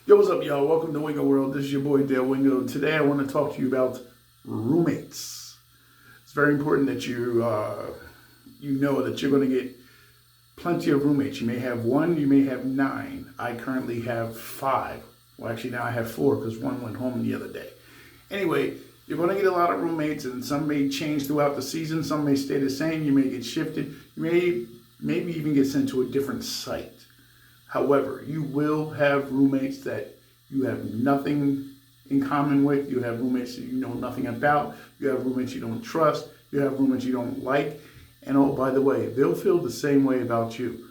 Yo, what's up, y'all? Welcome to Wingo World. This is your boy, Dale Wingo. Today, I want to talk to you about roommates. It's very important that you know that you're going to get plenty of roommates. You may have one, you may have 9. I currently have 5. Well, actually, now I have 4 because one went home the other day. Anyway, you're going to get a lot of roommates, and some may change throughout the season. Some may stay the same. You may get shifted. You may maybe even get sent to a different site. However, you will have roommates that you have nothing in common with. You have roommates that you know nothing about. You have roommates you don't trust. You have roommates you don't like. And oh, by the way, they'll feel the same way about you.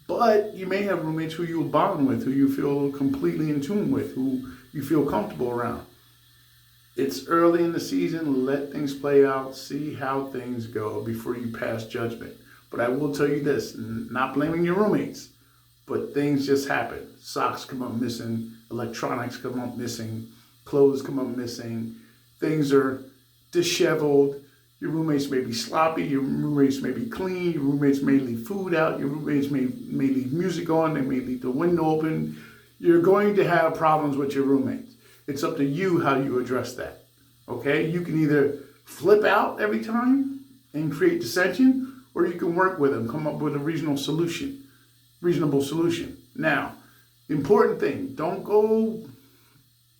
But you may have roommates who you'll bond with, who you feel completely in tune with, who you feel comfortable around. It's early in the season. Let things play out. See how things go before you pass judgment. But I will tell you this, not blaming your roommates, but things just happen. Socks come up missing, electronics come up missing, clothes come up missing, things are disheveled. Your roommates may be sloppy, your roommates may be clean, your roommates may leave food out, your roommates may leave music on, they may leave the window open. You're going to have problems with your roommates. It's up to you how you address that, okay? You can either flip out every time and create dissension, or you can work with them, come up with a reasonable solution. Now, important thing, don't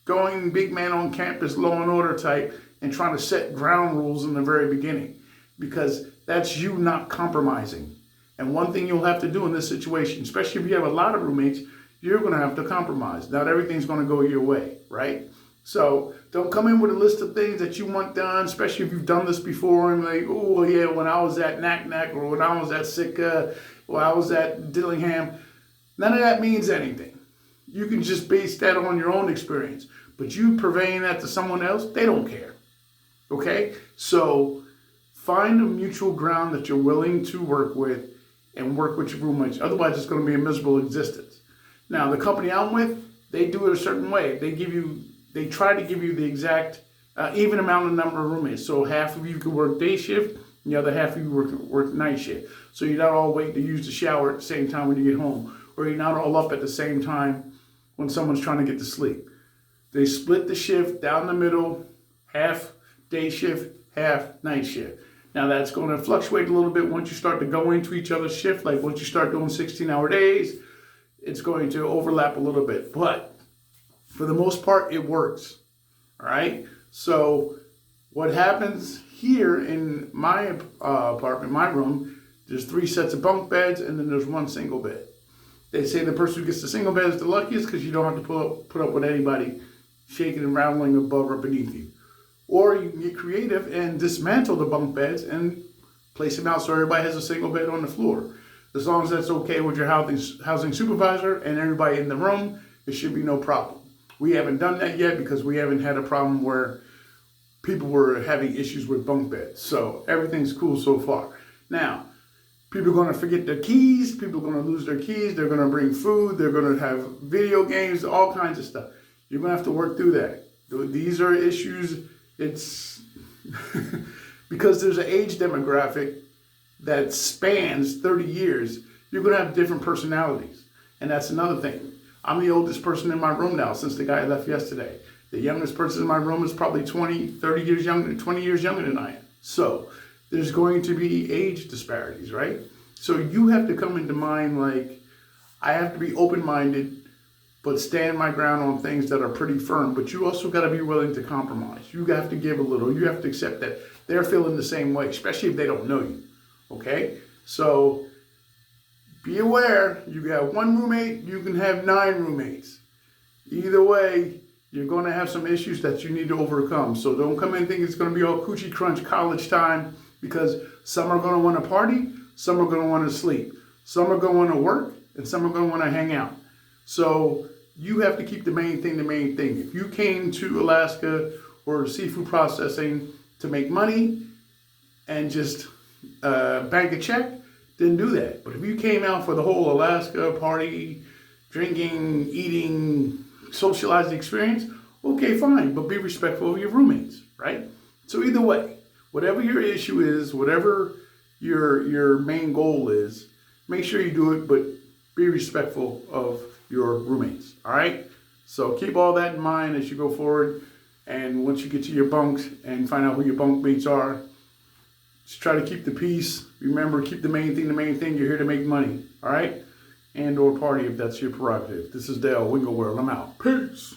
going big man on campus, law and order type, and trying to set ground rules in the very beginning, because that's you not compromising. And one thing you'll have to do in this situation, especially if you have a lot of roommates, you're going to have to compromise. Not everything's going to go your way, right? So don't come in with a list of things that you want done, especially if you've done this before and like, oh yeah, when I was at Knack or when I was at Sitka, or I was at Dillingham. None of that means anything. You can just base that on your own experience. But you purveying that to someone else, they don't care. Okay? So find a mutual ground that you're willing to work with and work with your roommates. Otherwise, it's going to be a miserable existence. Now, the company I'm with, they do it a certain way. They try to give you the exact even amount of number of roommates. So half of you can work day shift, and the other half of you work night shift. So you're not all waiting to use the shower at the same time when you get home, or you're not all up at the same time when someone's trying to get to sleep. They split the shift down the middle, half day shift, half night shift. Now that's going to fluctuate a little bit once you start to go into each other's shift. Like once you start doing 16-hour days, it's going to overlap a little bit. But for the most part, it works. All right? So what happens here in my apartment, my room, there's 3 sets of bunk beds, and then there's 1 single bed. They say the person who gets the single bed is the luckiest because you don't have to put up with anybody shaking and rattling above or beneath you. Or you can get creative and dismantle the bunk beds and place them out so everybody has a single bed on the floor. As long as that's okay with your housing supervisor and everybody in the room, it should be no problem. We haven't done that yet because we haven't had a problem where people were having issues with bunk beds. So everything's cool so far. Now, people are going to forget their keys. People are going to lose their keys. They're going to bring food. They're going to have video games, all kinds of stuff. You're going to have to work through that. These are issues. It's because there's an age demographic that spans 30 years. You're going to have different personalities. And that's another thing. I'm the oldest person in my room now since the guy left yesterday. The youngest person in my room is probably 20 years younger than I am. So there's going to be age disparities, right? So you have to come into mind like, I have to be open-minded, but stand my ground on things that are pretty firm. But you also got to be willing to compromise. You have to give a little. You have to accept that they're feeling the same way, especially if they don't know you, okay? So be aware, you got 1 roommate, you can have 9 roommates. Either way, you're going to have some issues that you need to overcome. So don't come in thinking it's going to be all coochie crunch college time, because some are going to want to party, some are going to want to sleep, some are going to want to work, and some are going to want to hang out. So you have to keep the main thing the main thing. If you came to Alaska or seafood processing to make money and just bank a check, then do that. But if you came out for the whole Alaska party, drinking, eating, socializing experience, okay, fine, but be respectful of your roommates, right? So either way, whatever your issue is, whatever your main goal is, make sure you do it, but be respectful of your roommates, all right? So keep all that in mind as you go forward. And once you get to your bunks and find out who your bunk mates are, just try to keep the peace. Remember, keep the main thing the main thing. You're here to make money, all right? And or party if that's your prerogative. This is Dale, Wingo World. I'm out. Peace.